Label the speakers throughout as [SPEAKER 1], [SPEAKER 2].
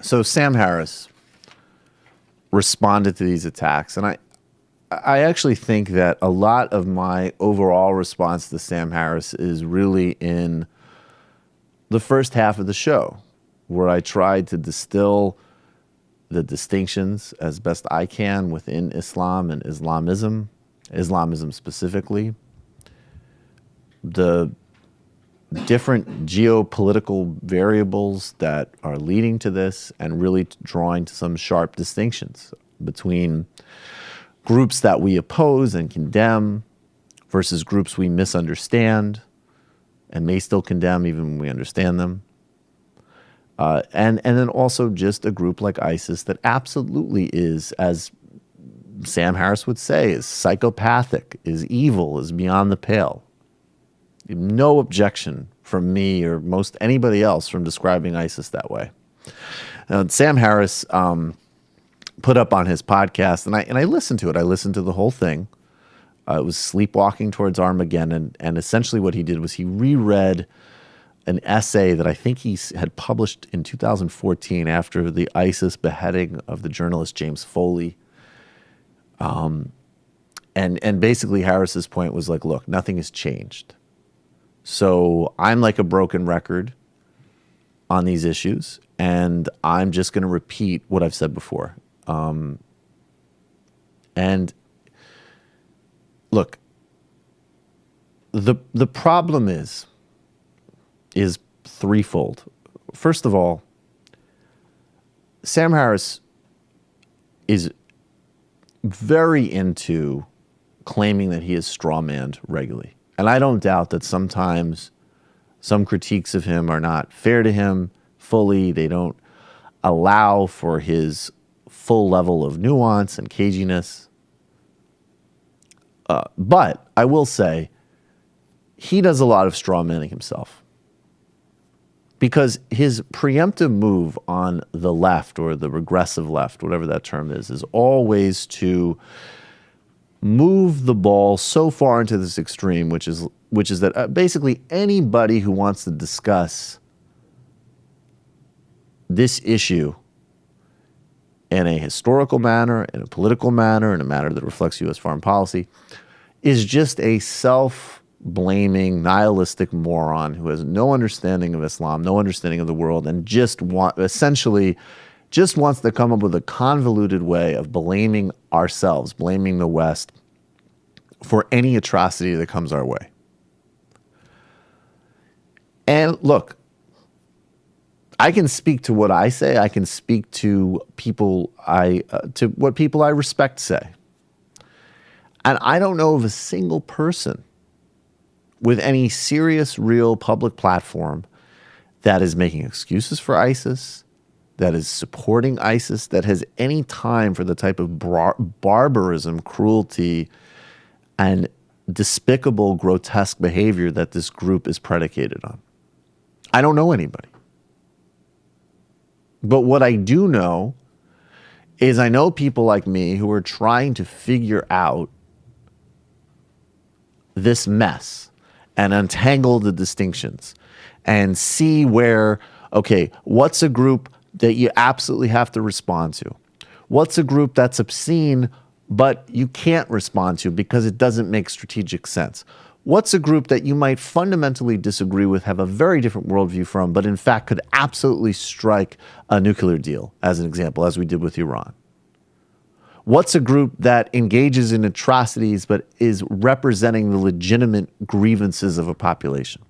[SPEAKER 1] So Sam Harris responded to these attacks, and I actually think that a lot of my overall response to Sam Harris is really in the first half of the show, where I tried to distill the distinctions as best I can within Islam and Islamism specifically, the different geopolitical variables that are leading to this, and really drawing to some sharp distinctions between groups that we oppose and condemn versus groups we misunderstand and may still condemn even when we understand them. And then also just a group like ISIS that absolutely is, as Sam Harris would say, is psychopathic, is evil, is beyond the pale. No objection from me or most anybody else from describing ISIS that way. Sam Harris put up on his podcast, and I listened to it. I listened to the whole thing. It was Sleepwalking Towards Armageddon, and essentially what he did was he reread an essay that I think he had published in 2014 after the ISIS beheading of the journalist James Foley. And basically Harris's point was like, look, nothing has changed. So I'm like a broken record on these issues, and I'm just going to repeat what I've said before. And look, the problem is threefold. First of all, Sam Harris is very into claiming that he is strawmanned regularly. And I don't doubt that sometimes some critiques of him are not fair to him fully. They don't allow for his full level of nuance and caginess. But I will say he does a lot of strawmanning himself, because his preemptive move on the left, or the regressive left, whatever that term is always to move the ball so far into this extreme, which is that basically anybody who wants to discuss this issue in a historical manner, in a political manner, in a manner that reflects U.S. foreign policy, is just a self-blaming, nihilistic moron who has no understanding of Islam, no understanding of the world, and essentially just wants to come up with a convoluted way of blaming ourselves, blaming the West for any atrocity that comes our way. And look, I can speak to what I say. I can speak to to what people I respect say. And I don't know of a single person with any serious, real public platform that is making excuses for ISIS, that is supporting ISIS, that has any time for the type of barbarism, cruelty, and despicable, grotesque behavior that this group is predicated on. I don't know anybody. But what I do know is I know people like me who are trying to figure out this mess and untangle the distinctions and see where, okay, what's a group that you absolutely have to respond to? What's a group that's obscene, but you can't respond to because it doesn't make strategic sense? What's a group that you might fundamentally disagree with, have a very different worldview from, but in fact could absolutely strike a nuclear deal, as an example, as we did with Iran? What's a group that engages in atrocities but is representing the legitimate grievances of a population?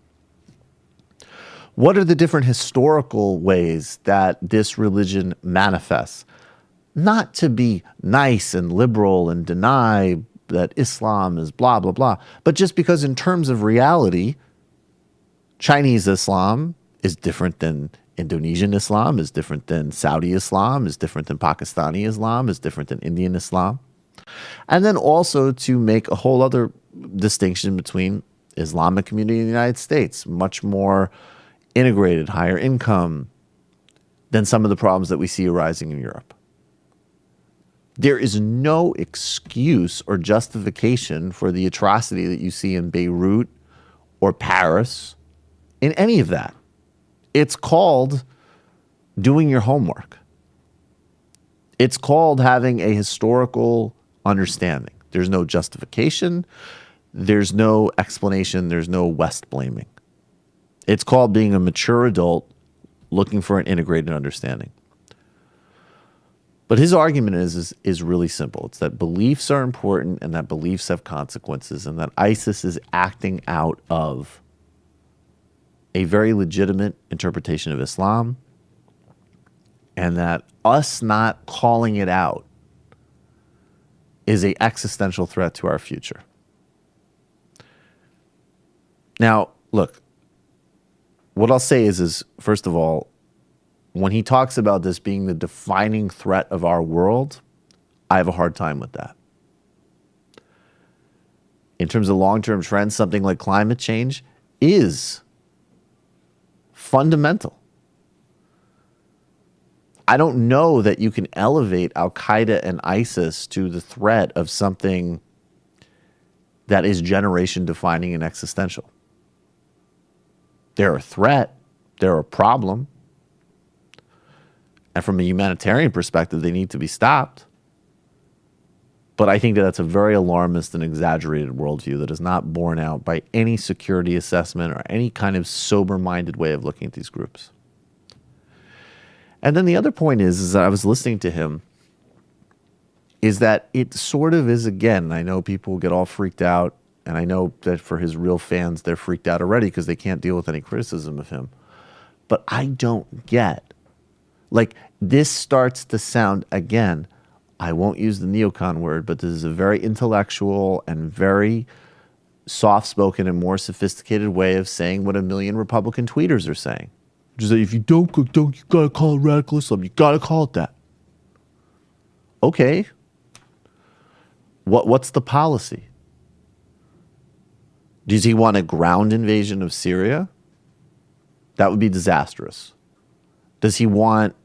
[SPEAKER 1] What are the different historical ways that this religion manifests? Not to be nice and liberal and deny that Islam is blah, blah, blah, but just because in terms of reality, Chinese Islam is different than Indonesian Islam, is different than Saudi Islam, is different than Pakistani Islam, is different than Indian Islam. And then also to make a whole other distinction between Islamic community in the United States, much more integrated, higher income than some of the problems that we see arising in Europe. There is no excuse or justification for the atrocity that you see in Beirut or Paris in any of that. It's called doing your homework. It's called having a historical understanding. There's no justification. There's no explanation. There's no West blaming. It's called being a mature adult looking for an integrated understanding. But his argument is really simple. It's that beliefs are important and that beliefs have consequences, and that ISIS is acting out of a very legitimate interpretation of Islam, and that us not calling it out is an existential threat to our future. Now, look, what I'll say is first of all, when he talks about this being the defining threat of our world, I have a hard time with that. In terms of long-term trends, something like climate change is fundamental. I don't know that you can elevate Al-Qaeda and ISIS to the threat of something that is generation-defining and existential. They're a threat. They're a problem. And from a humanitarian perspective, they need to be stopped. But I think that that's a very alarmist and exaggerated worldview that is not borne out by any security assessment or any kind of sober-minded way of looking at these groups. And then the other point is that I was listening to him, is that it sort of is, again, I know people get all freaked out, and I know that for his real fans, they're freaked out already because they can't deal with any criticism of him. But I don't get, like, this starts to sound, again, I won't use the neocon word, but this is a very intellectual and very soft-spoken and more sophisticated way of saying what a million Republican tweeters are saying. Just say, if you don't, you gotta call it radical Islam. You gotta call it that. Okay. What's the policy? Does he want a ground invasion of Syria? That would be disastrous. Does he want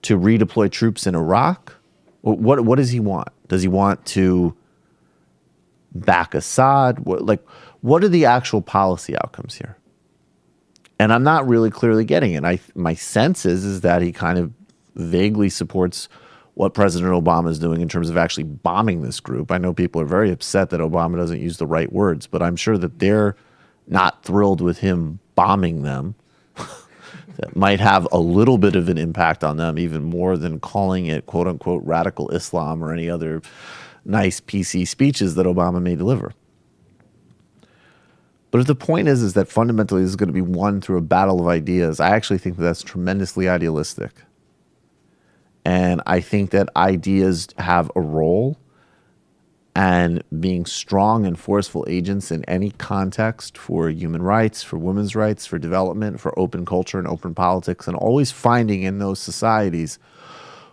[SPEAKER 1] to redeploy troops in Iraq? What does he want? Does he want to back Assad? What are the actual policy outcomes here? And I'm not really clearly getting it. My sense is that he kind of vaguely supports what President Obama is doing in terms of actually bombing this group. I know people are very upset that Obama doesn't use the right words, but I'm sure that they're not thrilled with him bombing them. That might have a little bit of an impact on them, even more than calling it, quote unquote, radical Islam or any other nice PC speeches that Obama may deliver. But if the point is that fundamentally this is going to be won through a battle of ideas, I actually think that that's tremendously idealistic. And I think that ideas have a role, and being strong and forceful agents in any context for human rights, for women's rights, for development, for open culture and open politics, and always finding in those societies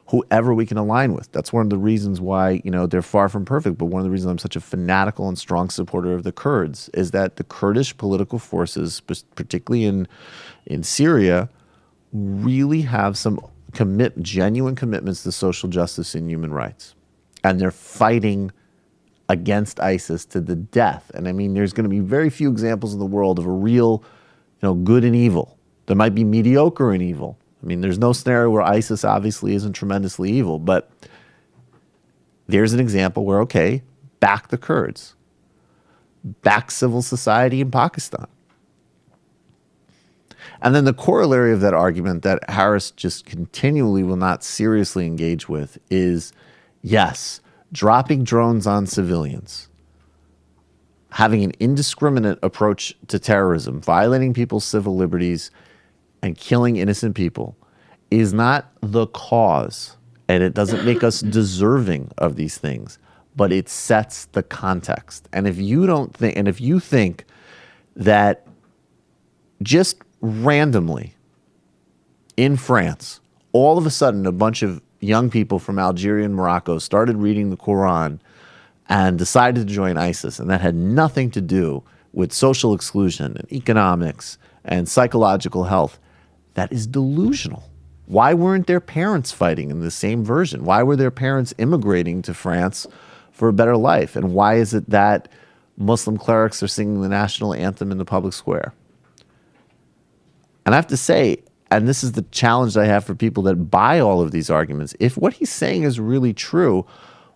[SPEAKER 1] whoever we can align with. That's one of the reasons why, they're far from perfect, but one of the reasons I'm such a fanatical and strong supporter of the Kurds is that the Kurdish political forces, particularly in Syria, really have some genuine commitments to social justice and human rights. And they're fighting against ISIS to the death. And I mean, there's going to be very few examples in the world of a real, good and evil. There might be mediocre and evil. I mean, there's no scenario where ISIS obviously isn't tremendously evil, but there's an example where, okay, back the Kurds, back civil society in Pakistan. And then the corollary of that argument that Harris just continually will not seriously engage with is, yes, dropping drones on civilians, having an indiscriminate approach to terrorism, violating people's civil liberties, and killing innocent people is not the cause, and it doesn't make us deserving of these things, but it sets the context. And if you think that just randomly in France, all of a sudden a bunch of young people from Algeria and Morocco started reading the Quran and decided to join ISIS, and that had nothing to do with social exclusion and economics and psychological health, that is delusional. Why weren't their parents fighting in the same version? Why were their parents immigrating to France for a better life? And why is it that Muslim clerics are singing the national anthem in the public square? And I have to say, and this is the challenge I have for people that buy all of these arguments. If what he's saying is really true,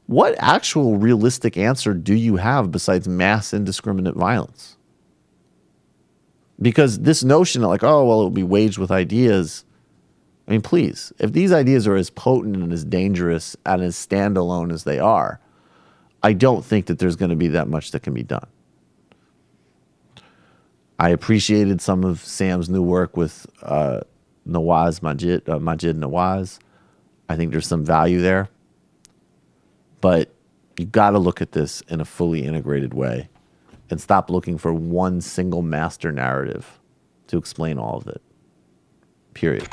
[SPEAKER 1] what actual realistic answer do you have besides mass indiscriminate violence? Because this notion of like, oh, well, it will be waged with ideas. I mean, please, if these ideas are as potent and as dangerous and as standalone as they are, I don't think that there's going to be that much that can be done. I appreciated some of Sam's new work with Majid Nawaz. I think there's some value there. But you got to look at this in a fully integrated way and stop looking for one single master narrative to explain all of it. Period.